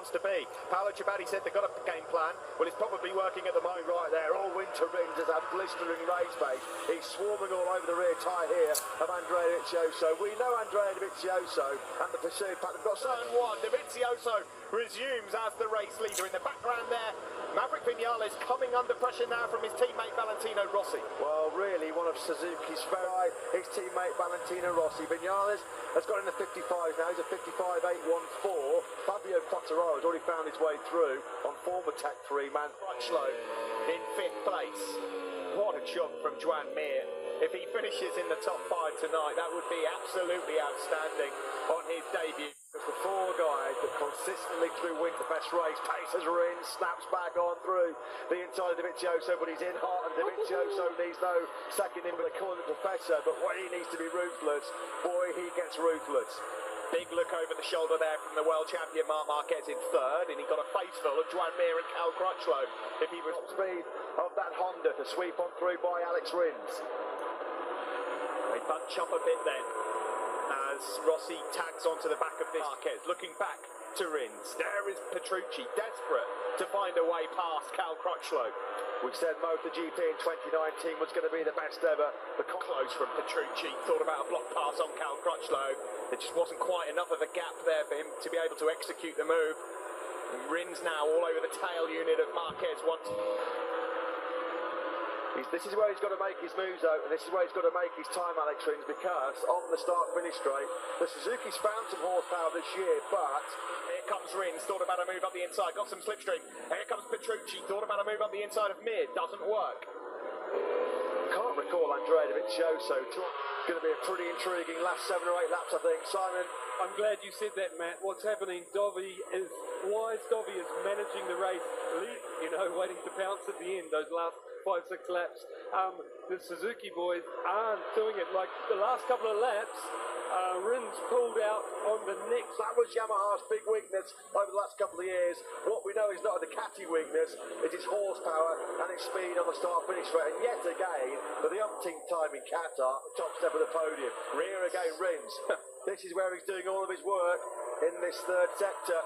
wants to be. Paolo Ciabatti said they've got a game plan. Well, it's probably working at the moment. Right there, all winter rings has had blistering race pace. He's swarming all over the rear tyre here of Andrea Dovizioso. We know Andrea Dovizioso and the pursuit pattern. Got Turn one, Dovizioso resumes as the race leader. In the background there, Maverick Vinales coming under pressure now from his teammate Valentino Rossi. Well, really, one of Suzuki's very, his teammate Valentino Rossi. Vinales has got in the 55s now. He's a 55.814. Fabio Quartararo has already found his way through on former Tech 3 man. Crutchlow in 5th place. What a jump from Joan Mir. If he finishes in the top 5 tonight, that would be absolutely outstanding on his debut. The 4 guys that consistently through winter best race, paces are in, snaps back on through the inside of Dovizioso, but he's in hot, and Dovizioso needs no second in, but they call him the professor, but when he needs to be ruthless, boy, he gets ruthless. Big look over the shoulder there from the world champion Marc Marquez in 3rd, and he got a face full of Joan Mir and Cal Crutchlow. If he was speed of that Honda to sweep on through by Alex Rins. They bunch up a bit then as Rossi tags onto the back of this Marquez, looking back to Rins. There is Petrucci, desperate to find a way past Cal Crutchlow. We said MotoGP in 2019 was going to be the best ever. The close from Petrucci, thought about a block pass on Cal Crutchlow. There just wasn't quite enough of a gap there for him to be able to execute the move. And Rins now all over the tail unit of Marquez once. This is where he's got to make his moves out, and this is where he's got to make his time, Alex Rins, because on the start-finish straight, the Suzuki's found some horsepower this year, but here comes Rins, thought about a move up the inside, got some slipstream. Here comes Petrucci, thought about a move up the inside of Mir, doesn't work. Can't recall Andrea Dovizioso. Going to be a pretty intriguing last 7 or 8 laps, I think. Simon? I'm glad you said that, Matt. What's happening, Dovi is managing the race, waiting to pounce at the end, those last 5-6 laps. The Suzuki boys aren't doing it like the last couple of laps. Rins pulled out on the next. That was Yamaha's big weakness over the last couple of years. What we know is not a Ducati weakness, it is horsepower and its speed on the start-finish straight. And yet again, for the umpteenth time in Qatar, top step of the podium. Rear again, Rins. This is where he's doing all of his work in this 3rd sector.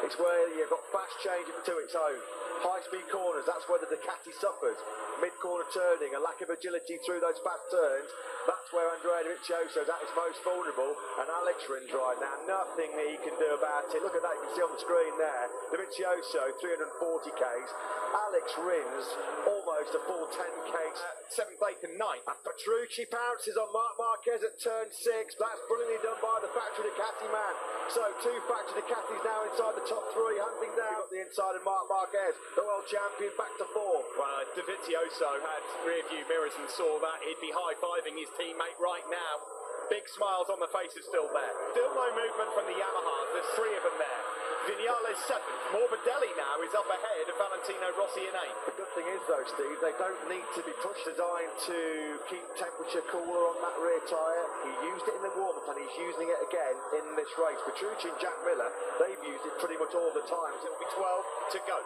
It's where you've got fast change to its own. High-speed corners, that's where the Ducati suffers. Mid-corner turning, a lack of agility through those fast turns. That's where Andrea Dovizioso is at his most vulnerable. And Alex Rins right now, nothing that he can do about it. Look at that, you can see on the screen there. Dovizioso, 340 Ks. Alex Rins, almost a full 10 Ks. 7th, 8th and 9th. And Petrucci pounces on Marc Marquez at turn 6. That's brilliantly done by the factory Ducati man. So 2 factory Ducatis now inside the top 3, hunting down the inside of Marc Marquez, the world champion, back to 4. Well, Dovizioso had rear view mirrors and saw that. He'd be high-fiving his teammate right now. Big smiles on the faces still there. Still no movement from the Yamahas. There's 3 of them there. Vinales 7th. Morbidelli now is up ahead of Valentino Rossi in 8th. The good thing is though, Steve, they don't need to be pushed. Designed to keep temperature cooler on that rear tyre. He used it in the warm-up and he's using it again in this race. Petrucci and Jack Miller, they've used it pretty much all the time. It'll be 12 to go.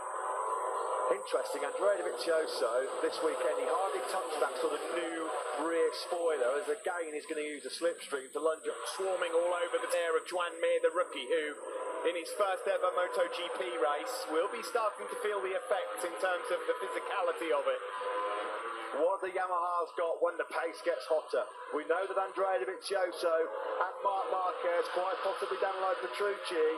Interesting, Andrea Dovizioso this weekend, he hardly touched that sort of new rear spoiler, as again he's going to use a slipstream to lunge up. Swarming all over the air of Joan Mir, the rookie, who in his first ever MotoGP race will be starting to feel the effects in terms of the physicality of it. What the Yamaha's got when the pace gets hotter. We know that Andrea Dovizioso and Marc Marquez, quite possibly down below Petrucci,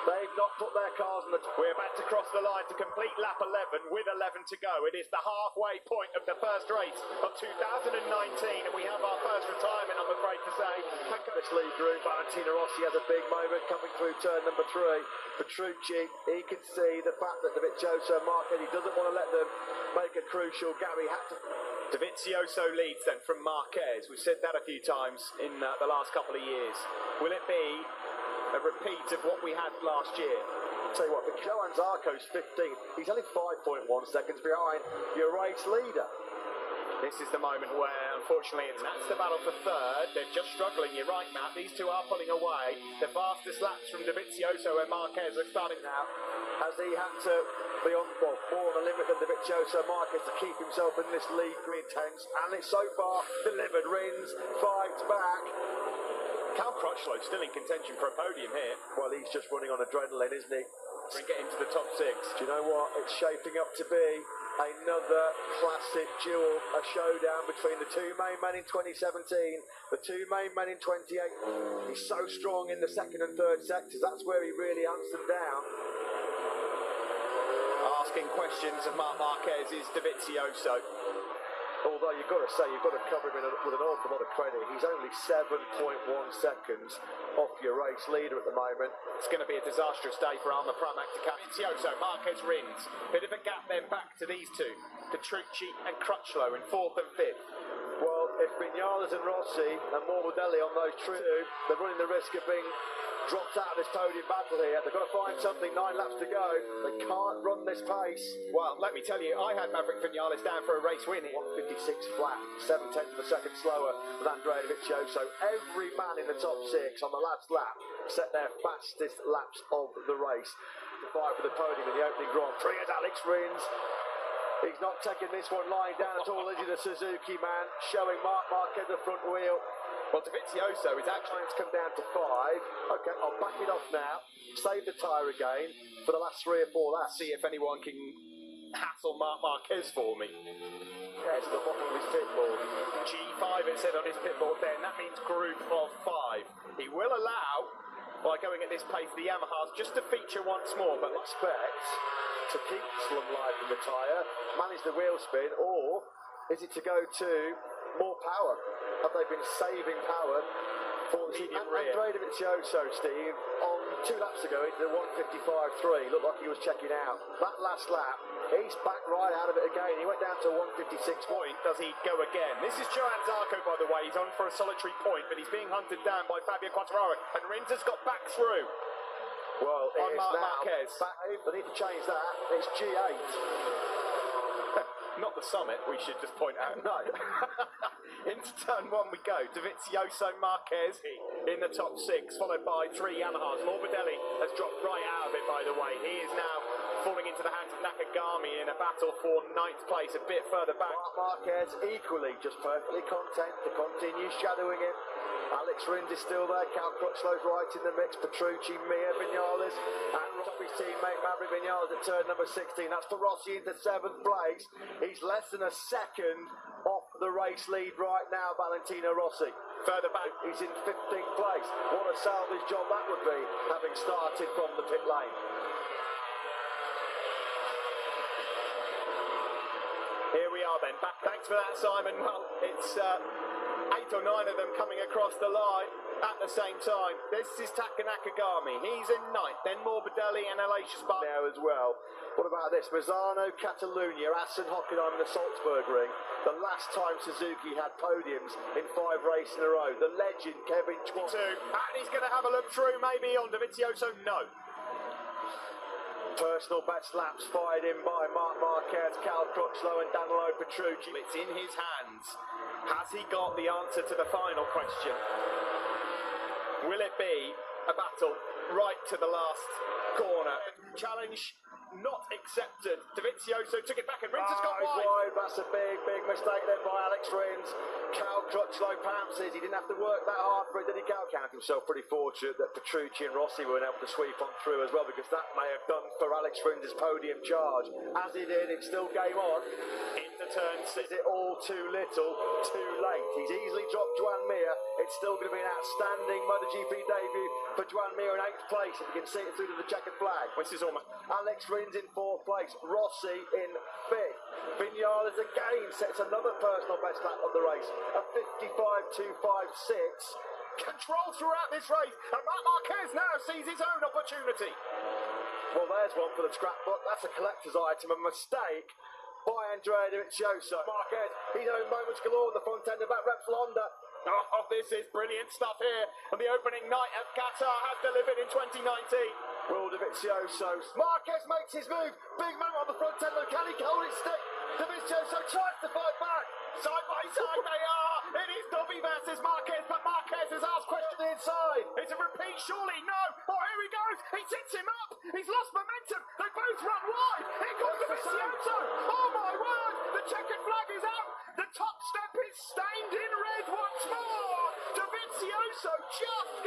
they've not put their cars on the... We're about to cross the line to complete lap 11 with 11 to go. It is the halfway point of the first race of 2019, and we have our first retirement, I'm afraid to say. This lead group, Valentino Rossi has a big moment coming through turn number 3. Petrucci, he can see the fact that Dovizioso and Marquez, he doesn't want to let them make a crucial gap. He had to... Dovizioso leads then from Marquez. We've said that a few times in the last couple of years. Will it be a repeat of what we had last year? I'll tell you what, Johan Zarco's 15th. He's only 5.1 seconds behind your race leader. This is the moment where, unfortunately, that's the battle for 3rd. They're just struggling. You're right, Matt. These two are pulling away. The fastest laps from Dovizioso and Marquez are starting now. Has he had to be on more on the limit than Dovizioso Marquez to keep himself in this league intense? And it's so far delivered. Rins fights back. Cal Crutchlow still in contention for a podium here. Well, he's just running on adrenaline, isn't he? And get into the top 6. Do you know what? It's shaping up to be another classic duel, a showdown between the two main men in 2017, the two main men in 28. He's so strong in the second and third sectors. That's where he really hunts them down. Asking questions of Marc Marquez is Dovizioso. Although you've got to say, you've got to cover him with an awful lot of credit. He's only 7.1 seconds off your race leader at the moment. It's going to be a disastrous day for Alma Pramac to catch. Dovizioso, Marquez Rins. Bit of a gap then back to these two. Petrucci and Crutchlow in 4th and 5th. Well, if Vinales and Rossi and Morbidelli on those two, they're running the risk of being dropped out of this podium battle here. They've got to find something, 9 laps to go. They can't run this pace. Well, let me tell you, I had Maverick Vinales down for a race win here. 156 flat, 7/10 of a second slower than Andrea Dovizioso. Every man in the top 6 on the last lap set their fastest laps of the race. To fight for the podium in the opening Grand Prix as Alex Rins. He's not taking this one lying down at all, is he, the Suzuki man, showing Marc Marquez the front wheel. Well, Dovizioso is actually It's come down to 5. Okay, I'll back it off now. Save the tyre again for the last 3 or 4 laps. see if anyone can hassle Marc Marquez for me. Yeah, it's the bottom of his pit board. G5 it said on his pit board then. That means group of 5. He will allow, by going at this pace, the Yamahas just to feature once more, but Expect to keep slung life in the tyre, manage the wheel spin, or is it to go to more power? Have they been saving power for the Medium rear. Andrea Dovizioso, Steve, on 2 laps ago into the 155.3, looked like he was checking out. That last lap, he's back right out of it again. He went down to 156. point, does he go again? This is Johan Zarco, by the way. He's on for a solitary point, but he's being hunted down by Fabio Quartararo, and Rins has got back through. Well, On it's Marc now Marquez. back. They need to change that. It's G8. Not the summit, we should just point out. No. Into turn 1 we go. Dovizioso, Marquez in the top 6, followed by 3 Yamahas. Morbidelli has dropped right out of it, by the way. He is now falling into the hands of Nakagami in a battle for 9th place, a bit further back. Marc Marquez equally just perfectly content to continue shadowing him. Alex Rins is still there. Cal Crutchlow's right in the mix. Petrucci, Mir, Vinales, and Robbie's teammate Maverick Vinales at turn number 16. That's for Rossi into 7th place. He's less than a second off the race lead right now, Valentino Rossi. Further back, He's in 15th place. What a salvage job that would be, having started from the pit lane. here we are then. Back. Thanks for that, Simon. Well, it's 8 or 9 of them coming across the line at the same time. This is Taka Nakagami. He's in 9th. Then Morbidelli and Aleix Espargaro Now as well. What about this? Mazzano, Catalunya, Assen, Hockenheim and the Salzburg Ring. The last time Suzuki had podiums in 5 races in a row. The legend Kevin Schwab. And he's going to have a look through maybe on Dovizioso. No. Personal best laps fired in by Marc Marquez, Cal Crutchlow and Danilo Petrucci. It's in his hands. Has he got the answer to the final question? Will it be a battle right to the last corner? Challenge not accepted. Dovizioso took it back and Rins has got wide. That's a big mistake there by Alex Rins. Cal Crutchlow pounces. He didn't have to work that hard for it, did he, Cal? Counted himself pretty fortunate that Petrucci and Rossi weren't able to sweep on through as well, because that may have done for Alex Rins' podium charge. As he did, it's still game on. Into turn 6. Is it all too little, too late? He's easily dropped Joan Mir. It's still going to be an outstanding MotoGP debut for Joan Mir in 8th place, if you can see it through to the checkered flag. This is almost... Alex Rins in 4th place, Rossi in 5th. Vinales again sets another personal best lap of the race, a 55.256. Control throughout this race, and Marc Marquez now sees his own opportunity. Well, there's one for the scrapbook. That's a collector's item, a mistake by Andrea Dovizioso. Marquez, he's having moments galore on the front end of that Repsol Honda. Oh, this is brilliant stuff here. And the opening night of Qatar has delivered in 2019. Will Dovizioso. Marquez makes his move. Big moment on the front end. Can he hold his stick? Dovizioso tries to fight back. Side by side they are. It is Dovi versus Marquez, but Marquez has asked questions Inside. It's a repeat, surely. No. Oh, here he goes. He sits him up. He's lost momentum. They both run wide. Here comes Dovizioso. Oh, my word. The checkered flag is out. The top step is stained in red once more. Dovizioso just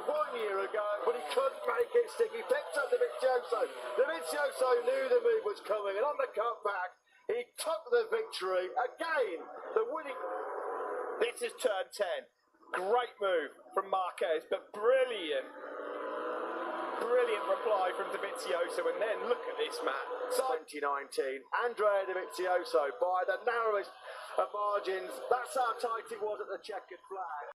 1 year ago, but he couldn't make it stick. He picked up Dovizioso. Dovizioso knew the move was coming, and on the cutback, he took the victory. Again, the winning... This is turn 10. Great move from Marquez, but brilliant reply from Dovizioso. And then look at this, Matt. 2019, Andrea Dovizioso by the narrowest of margins. That's how tight it was at the checkered flag.